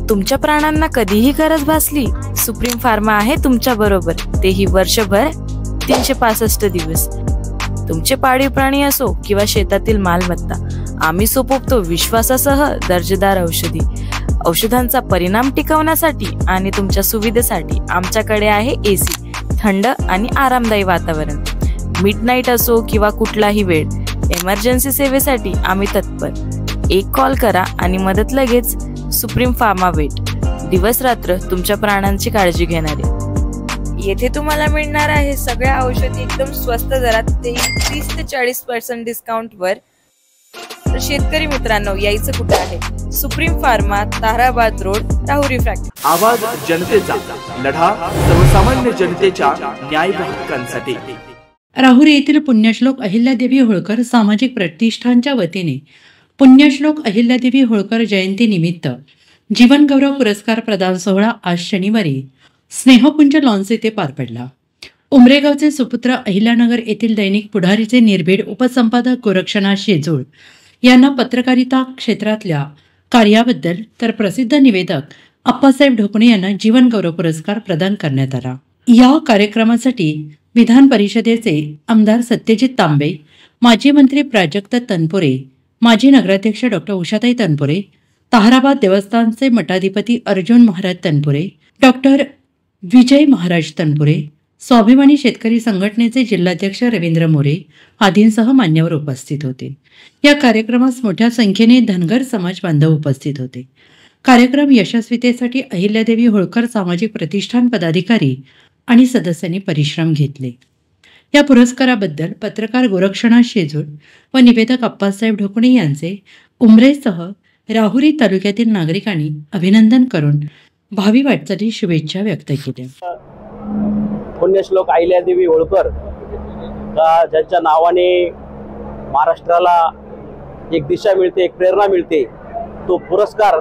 तुमच्या प्राणांना कधीही गरज भासली, सुप्रीम फार्मा आहे तुमच्या बरोबर, तेही वर्षभर 365 दिवस। तुमचे पाळीव प्राणी असो किंवा शेतातील मालमत्ता, आम्ही सोपवतो विश्वासासह दर्जेदार औषधी। औषधांचा परिणाम टिकवण्यासाठी आणि तुमच्या सुविधेसाठी आमच्याकडे आहे एसी, थंड आणि आरामदायी वातावरण। मिडनाईट असो किंवा कुठलाही वेळ, इमर्जन्सी सेवेसाठी आम्ही तत्पर। एक कॉल करा आणि मदत लगेच। सुप्रीम फार्मा वेट, दिवस रात्र तुमच्या प्राणांची काळजी घेणारे। येथे तुम्हाला मिळणार आहे सगळ्या औषधी एकदम स्वस्त दरात, ते 30 ते 40% डिस्काउंट वर। तर शेतकरी मित्रांनो, यायचं कुठे आहे? Supreme pharma, Tarabad road, Rahuri factory. आवाज जनतेचा, लढा सर्वसामान्य जनतेच्या न्याय हक्कांसाठी। राहुरी येथील पुण्यश्लोक अहिल्यादेवी होळकर सामाजिक प्रतिष्ठानच्या वतीने पुण्यश्लोक अहिल्यादेवी होळकर जयंती निमित्त जीवन गौरव पुरस्कार प्रदान सोहळा आज शनिवारी स्नेहपुंज लॉन्स येथे पार पडला। उमरेगावचे सुपुत्र अहिल्यानगर येथील दैनिक पुढारीचे निर्भीड उपसंपादक गोरक्षनाथ शेजूळ यांना पत्रकारिता क्षेत्रातल्या कार्याबद्दल तर प्रसिद्ध निवेदक अप्पासाहेब ढोकणे यांना जीवन गौरव पुरस्कार प्रदान करण्यात आला। या कार्यक्रमासाठी विधान परिषदेचे आमदार सत्यजित तांबे, माजी मंत्री प्राजक्त तनपुरे, माजी नगराध्यक्ष डॉक्टर उषाताई तनपुरे, ताहराबाद देवस्थानचे मठाधिपती अर्जुन महाराज तनपुरे, डॉक्टर विजय महाराज तनपुरे, स्वाभिमानी शेतकरी संघटनेचे जिल्हाध्यक्ष रवींद्र मोरे आदींसह मान्यवर उपस्थित होते। या कार्यक्रमास मोठ्या संख्येने धनगर समाज बांधव उपस्थित होते। कार्यक्रम यशस्वीतेसाठी अहिल्यादेवी होळकर सामाजिक प्रतिष्ठान पदाधिकारी आणि सदस्यांनी परिश्रम घेतले। या पुरस्काराबद्दल पत्रकार गोरक्षनाथ शेजूळ व निवेदक अप्पासाहेब ढोकणे यांचे उमरेसह राहुरी तालुक्यातील नागरिकांनी अभिनंदन करून भावी वाटचाली शुभेच्छा व्यक्त केल्या। पुण्यश्लोक अहिल्यादेवी होळकर ज्यांच्या नावाने महाराष्ट्राला एक दिशा मिळते, एक प्रेरणा मिळते, तो पुरस्कार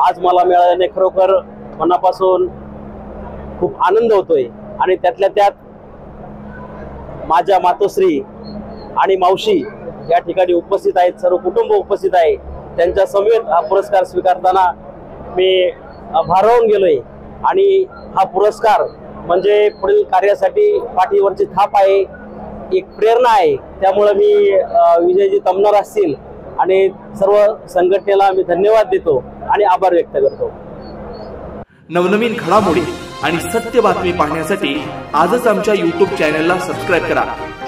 आज मला मिळाल्याने खरोखर मनापासून खूप आनंद होतोय। आणि त्यातल्या त्यात माझ्या मातोश्री आणि मावशी या ठिकाणी उपस्थित आहेत, सर्व कुटुंब उपस्थित आहे। त्यांच्या समेत हा पुरस्कार स्वीकारताना मी भारावून गेलोय। आणि हा पुरस्कार म्हणजे पुढील कार्यासाठी पाठीवरची थाप आहे, एक प्रेरणा आहे। त्यामुळे मी विजयजी तमनार असतील आणि सर्व संघटनेला मी धन्यवाद देतो आणि आभार व्यक्त करतो। नवनवीन घडामोडी आणि सत्य बातमी पाहण्यासाठी आजच आमच्या YouTube चॅनलला सबस्क्राइब करा,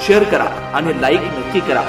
शेअर करा आणि लाईक नक्की करा।